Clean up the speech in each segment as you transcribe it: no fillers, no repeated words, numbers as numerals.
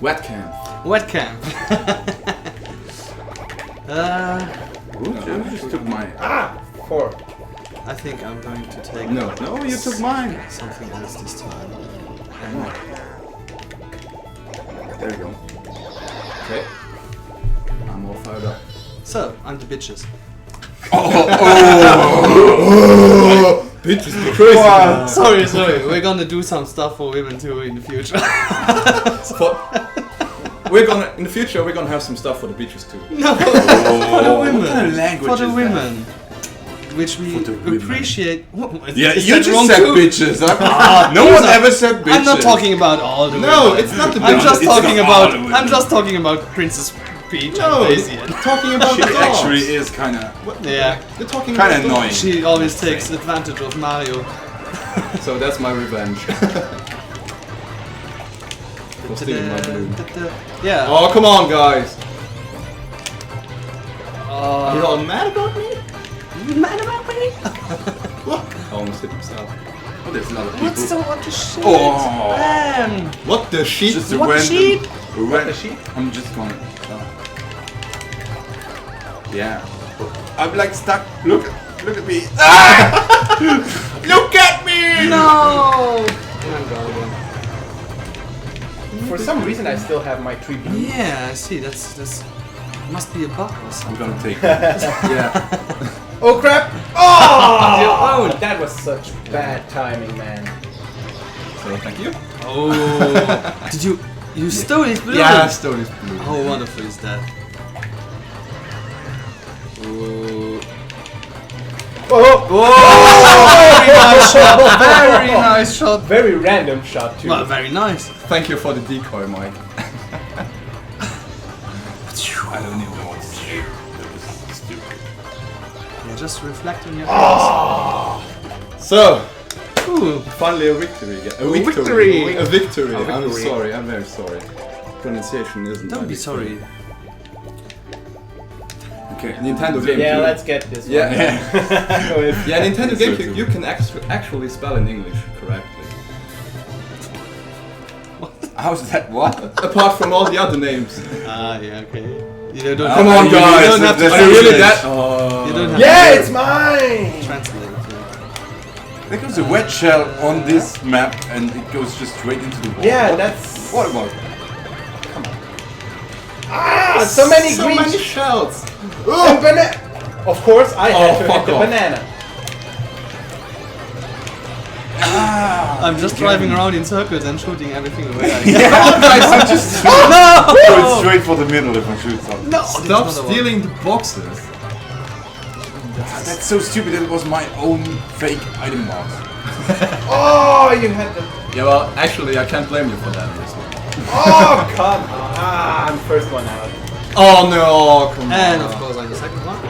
Wet camp. Wet camp. You just took mine. 4. I think I'm going to take. No, you took mine. Something else this time. There you go. Okay. I'm all fired up. So, I'm the bitches. Bitches, be crazy. Sorry. We're gonna do some stuff for women too in the future. In the future, we're gonna have some stuff for the bitches too. No, for the women. What kind of language for the is women. Which we women. appreciate. Yeah, Is you that just wrong said too? bitches. No one ever said bitches. I'm not talking about all the women. No, it's not the bitches. I'm just talking about Princess Peach No, and Daisy. talking about She the dogs. actually is kind of Yeah, You're talking Kinda about annoying. she always takes advantage of Mario. dogs. So that's my revenge. For stealing my balloon. Yeah. Oh, come on, guys. Are you Oh, all mad about me? you mad about me? I almost hit myself. Oh, there's a lot of people. What the shit? Oh. Man. What the shit? Just a What random. sheep? What the sheep? I'm just gonna. Yeah. I'm like stuck. Look at me. Ah! Look at me! No. I'm going. For some reason, I still have my 3 blue. Yeah, I see. That's must be a bug or I'm something. gonna take. Yeah. Oh crap! Oh! That was such bad timing, man. So thank you. Oh. Did you stole his balloon? Yeah, stone is blue. How wonderful is that? Oh. Oh! Very nice shot. Very nice shot. Very random shot too. Well, very nice. Thank you for the decoy, Mike. I don't even know what's here. That was stupid. Yeah, just reflect on your face. So, Ooh. finally a victory. A victory. A victory. I'm victory. sorry. I'm very sorry. Pronunciation isn't. Don't my be big sorry. thing. Okay, Nintendo GameCube. Yeah, let's get this one. Yeah. Yeah, Nintendo That's so GameCube. true. You can actually spell in English correctly. How's that? What? Apart from all the other names. Ah, yeah, okay. You don't Come on, you guys. don't have to That's Are you really translate. that? Oh. You don't have Yeah, to it's mine! translate it. There goes a wet shell on this map and it goes just straight into the wall. Yeah, What- that's... What about? Ah, so many So green many shells. and banana. Of course, I had to fuck hit the off. banana. I'm just driving around in circles and shooting everything away. I'm just No! going straight for the middle if I shoot something. No! Stop stealing the boxes. That's so stupid. That was my own fake item box. Oh, you had the... Yeah, well, actually, I can't blame you for that. This one. Oh, come on. Ah, I'm first one out. Oh no! Come on. And of course I'm the second one.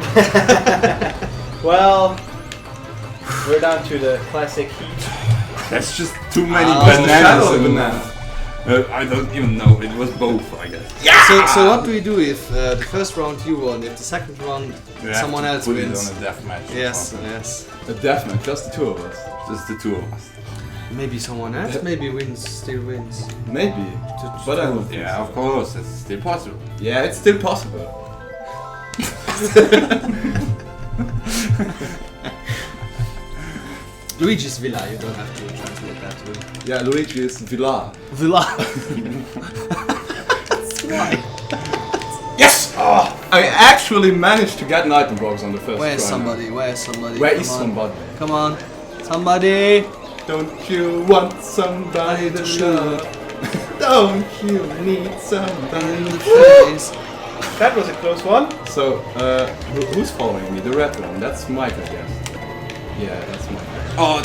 Well, we're down to the classic heat. That's just too many Shadow bananas of in a the banana. map. I don't even know. It was both, I guess. So what do we do if the first round you won, if the second round You have someone to else put wins? it on a death match. or Yes, something. yes. A deathmatch, just the two of us. Just the two of us. Maybe someone else maybe still wins. Maybe. But I don't think Yeah, so. of course. It's still possible. Yeah, it's still possible. Luigi's Villa, you don't have to translate that too. Yeah, Luigi is Villar. Villa. Yes! Oh, I actually managed to get an item box on the first Where's try. somebody? Where's somebody? Where Come is on. somebody? Come on. Somebody! Don't you want somebody to love? Don't you need somebody? Face. That was a close one. So, who's following me? The red one. That's Mike, I guess. Yeah, that's mine. Oh,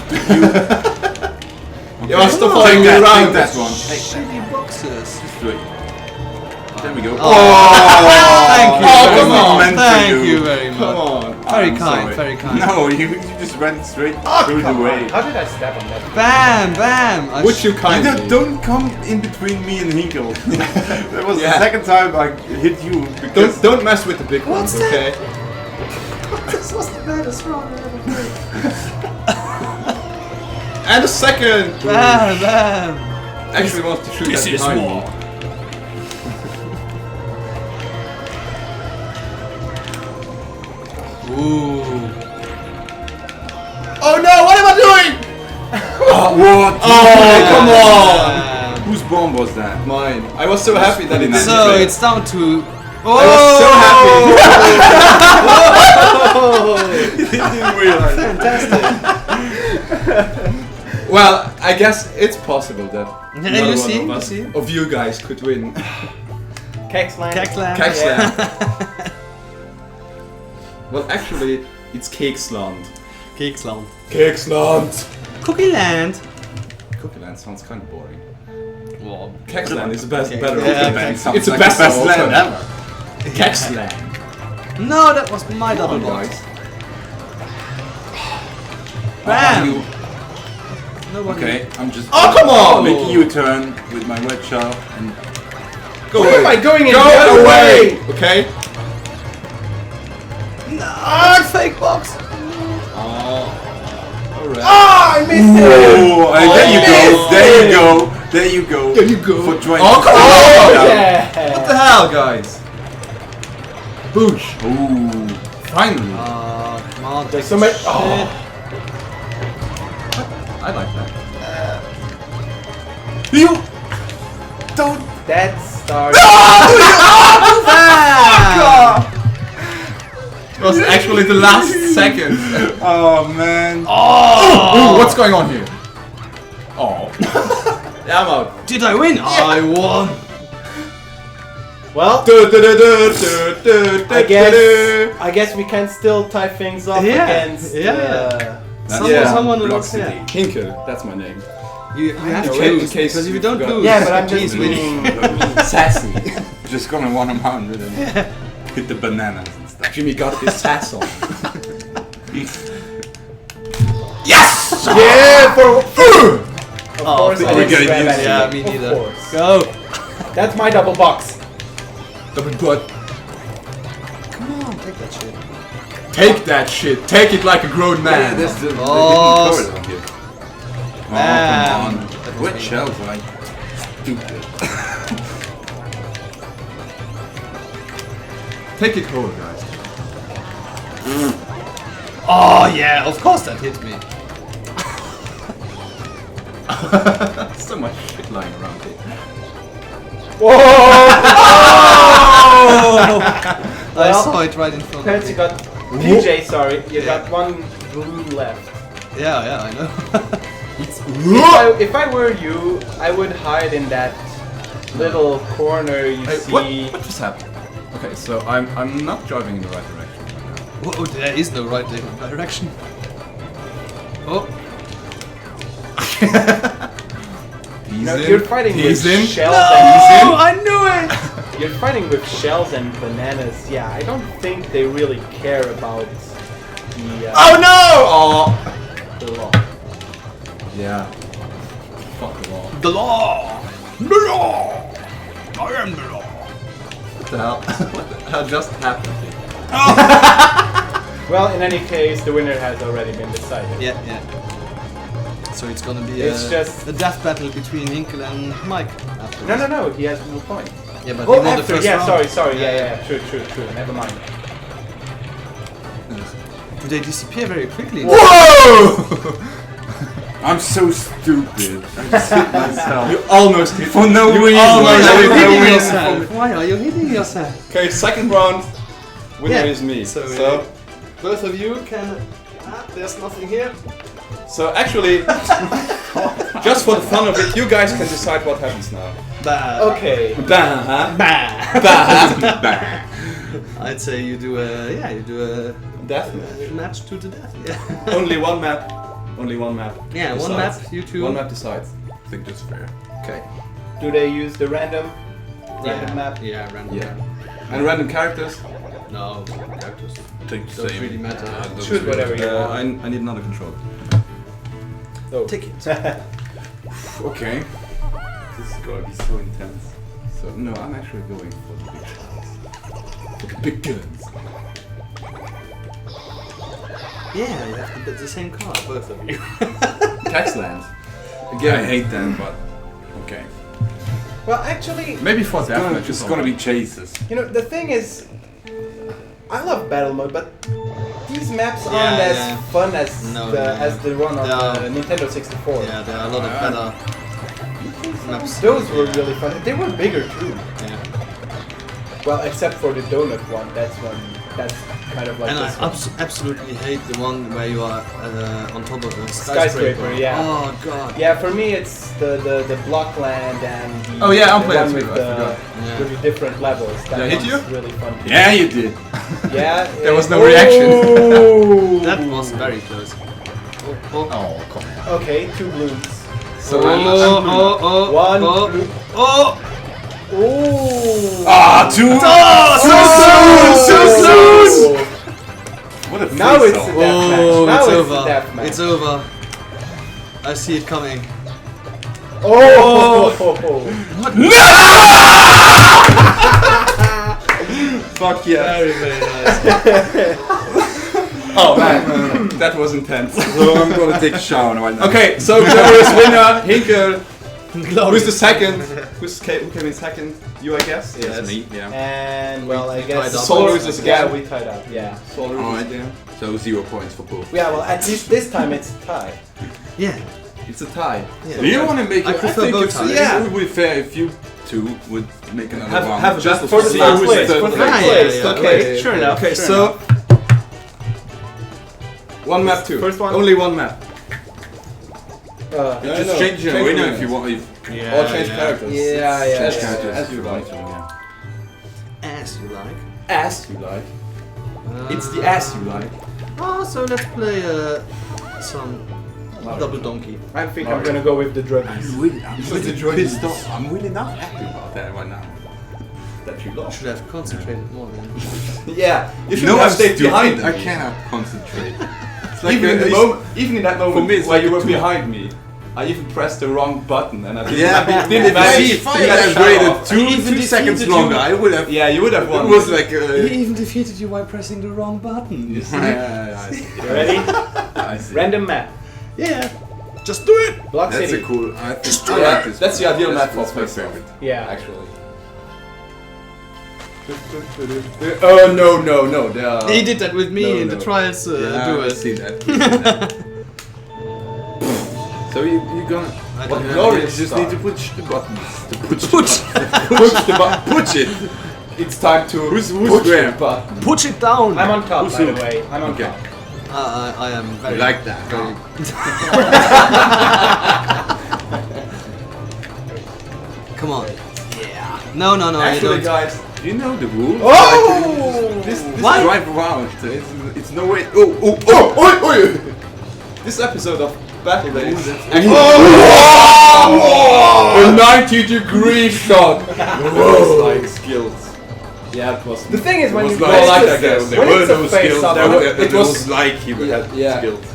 you. You are still Take following me that, around. take that one. Take that. Shitty boxes. Three. There we go. Oh, thank you Oh, very come much. on. Meant for Thank you. you very much. Come on. Very I'm kind, sorry. very kind. No, you just went straight through the way. How did I step on that? Bam, bam. I Would you You kindly? don't come in between me and Hinkle. That was Yeah. the second time I hit you because Don't mess with the big ones, What's okay? This was the baddest round I ever played. And a second. Bam, bam. Actually wants to shoot that behind me. Ooh. Oh no! What am I doing? what? Oh, come on! Bam. Whose bomb was that? Mine. I was so happy that it didn't So fail. it's down to. I was so happy. Didn't realize. Fantastic. Well, I guess it's possible that Yeah, not you one see, of you us, see. of you guys could win. Kexland. Kexland. Kexland. Well, actually, it's Keksland. Keksland. Keksland. Cookie Land. Cookie Land sounds kind of boring. Well, Keksland is the best, Okay. better. Yeah, option. Sounds It's the like best, the best land option. ever. Keksland. no, that was my double Come on, box. guys. Bam. You- Nobody. Okay, I'm just. Oh, come on! Making you turn with my red shell and. Go Where away. am I going in Go the other away! Okay. Ah, fake box. Oh. Alright. Oh, I missed it! Oh, and there you go. There you go. There you go. There you go. For trying Oh, to come take on! it down. Yeah. What the hell, guys? Boosh. Ooh. Finally. Come on. There's so much. Oh. I like that. You don't. That started. It was actually the last second. Oh man. Ooh, what's going on here? Oh. Yeah, I'm out. Did I win? I won. Well, I I guess we can still tie things off Yeah, against. yeah. Yeah. Someone Block looks City. here. Hinkel, that's my name. You have to know, choose in case because if you you don't forgot. lose, Yeah, but I'm he's just winning. being Sassy. Just gonna run around with it. Hit the bananas and stuff. Jimmy got his sass on. Yes! Yeah, for of Oh, course I we're didn't getting grab used any. to Yeah, me Of neither. course. Go. That's my double box. Double butt. Come on, take that shit. Take that shit. Take it like a grown Yeah, man. that's the. Oh, They didn't cover it on here. Oh, Man. come on. That was What me. shells, right? Stupid. Take it whole, guys. Oh yeah, of course that hit me. So much shit lying around here. I saw it right in front of Pants, me. you got PJ. Sorry, you got one blue left. Yeah, I know. If I were you, I would hide in that little corner you Hey, see. what just happened? Okay, so I'm not driving in the right direction right now. Whoa, there is no right direction. Oh, He's No, in. you're fighting He's with in. shells no! I knew it. and you're fighting with shells and bananas. Yeah, I don't think they really care about the. Oh no! Oh. The law. Yeah. Fuck the law. The law. The law. I am the law. What the hell? What the hell just happened here? Well, in any case, the winner has already been decided. Yeah. So it's gonna be It's a, just- a death battle between Hinkel and Mike. Afterwards. No, he has no point. Yeah, but Oh, he won the after, first yeah, round. sorry, yeah, true, never mind. Do they disappear very quickly? Whoa! I'm so stupid. I just hit myself. You almost hit For no reason. almost Why are hit you me. hitting yourself? Why are you hitting yourself? Okay, second round. Winner Yeah. is me. So, So both of you can. There's nothing here. actually, just for the fun of it, you guys can decide what happens now. Bah. Okay. Bah, huh? Bah. Bah. Bang. I I'd say you do a Death match. match to the death. Yeah. Only one map. Only one map. Yeah, one decides. map. You two. One map decides. I think that's fair. Okay. Do they use the random Yeah. map? Yeah, random. Yeah. And random characters. No, characters. I think the Don't same. really matter. Don't Choose really whatever you matter. want. I need another control. Oh. Ticket. Okay. This is gonna be so intense. So no, I'm actually going for the big shots. For the big guns. Yeah, you have the same car, both of you. Taxland. Again, I hate them, but okay. Well, actually, Maybe for gonna- deathmatch it's gonna be chases. you know, the thing is, I love battle mode, but these maps Yeah, aren't as yeah. fun as No, as the one on No. Nintendo 64. Yeah, there are a lot of better maps. Those were really fun. They were bigger too. Yeah. Well, except for the donut one. That's kind of like And I this one. absolutely hate the one where you are on top of a Skyscraper, yeah. Oh god. Yeah, for me it's the blockland and the, Oh, yeah, I'm the playing one too, with I the, forgot. Yeah. with the different levels. That Did I hit one's you? really fun. Yeah, you did. Yeah. There was no oh! reaction. That was very close. Oh, Oh, come on. Okay, 2 balloons. So One oh, balloon. oh. Ooh. Ah, too soon! What a Now face it's off. a deathmatch. Now it's it's over. a deathmatch. It's over. I see it coming. Oh! fuck yeah. Very, very nice. Oh man, that was intense. So I'm gonna take a shower right now. Okay, so glorious winner, Hinkel. Glorious. Who's the second? Who came in second? You, I guess. Yes. That's me, yeah. And well, I We guess tied up. Soul loses Yeah, again. we tied up. Yeah. Soul loses Alright. again. So 0 points for both. Yeah. Well, at least this time it's a tie. Yeah. It's a tie. Yeah. Do you want to make I it? prefer think both it's, sides. yeah, it would be fair if you two would make another Have- round. have a just battle For the see third who's place. the- For the Yeah, third yeah, place. yeah, Okay. yeah. Sure enough. Okay, sure so enough. one map two. First one? Only one map. Uh, Yeah, Just no, change your change winner winners. if you want. If Yeah. Or change characters. Yeah, yeah, Change yeah, characters yeah. as you like. As you like. As you like. It's the ass you like. Oh, so let's play some double donkey. I think I'm gonna go with the druggies. I'm pissed off. I'm really not happy about that right now. That you I lost. should have concentrated more then. Yeah, you should No, have I'm stayed stupid. behind I me. cannot concentrate. It's like Even in, the it's- even in that moment me, it's where like you a were tool. behind me, I even pressed the wrong button and I didn't, Yeah, didn't if manage I to get a had shot waited off. He even two seconds defeated you. longer, I would have. Yeah, you would have It won. was like. He even defeated you by pressing the wrong button. You see? I see. You ready? I see. Random map. Yeah. Just do it. Block That's City. a cool. I think Yeah, I like this that's one. the ideal map for That's my face-off. favorite. Yeah. Actually. Oh no no no! There are. He did that with me No, in no. the trials. Do I it. see that. So you're gonna. What you glorious just start. need to push the buttons. To push. Push the button. Push it. It's time to Who's push where? the button. Push it down. I'm on top, Who's by the who? way. I'm on Okay. top. I am I very like that. very. Come on. Yeah. No, no, no. Actually, you don't. guys, Do you know the rules? Oh! This What? drive around. It's no way. Oh. this episode of Battle Days. Oh! A 90-degree shot. Whoa! Like skills. Yeah, it was. The thing is, when It you was like- when like it's- that, guess. There when were it's a no face skills. off, There were, it it was- was like he would have Yeah. skills.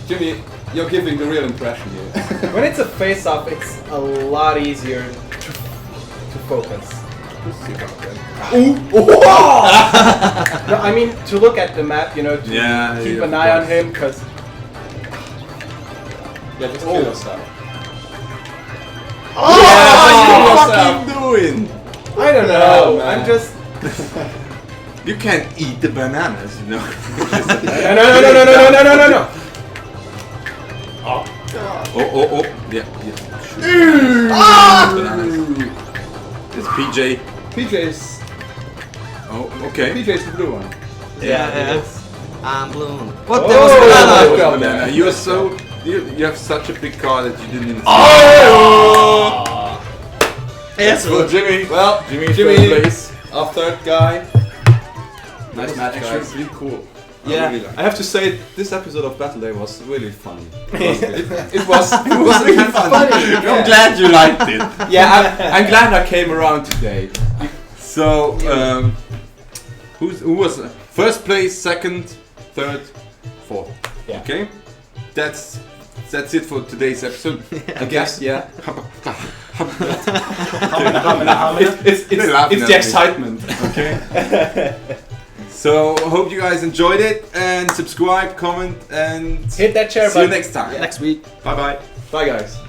Jimmy, you're giving the real impression here. when it's a face off, it's a lot easier to focus. No, I mean to look at the map, you know, to Yeah, keep yeah, an of eye on course. him, because Yeah, just kill yourself. What are you yourself. fucking doing? I don't No, know. man. I'm just You can't eat the bananas, you know. no. Oh. Yeah. Bananas. It's PJ. PJ's. Oh, okay. PJ's the blue one. Yeah. I'm blown. What? Oh. There was a banana. Good job, Banana. man. You're so. You have such a big car that you didn't even see. Oh! Yes. Well, Jimmy. Well, Jimmy, Jimmy, third place. our third guy. Nice match, Actually, guys. pretty cool. Yeah, really like I have to say this episode of Battle Day was really funny. it was really fun. yeah. I'm glad you liked it. Yeah, I'm glad I came around today. So, who was first place, second, third, fourth? Yeah. Okay, that's it for today's episode. I guess. Yeah. It's It's laughing the at me. excitement. Okay. So hope you guys enjoyed it and subscribe, comment, and Hit that share see you button. next time. Next week. Bye bye. Bye, guys.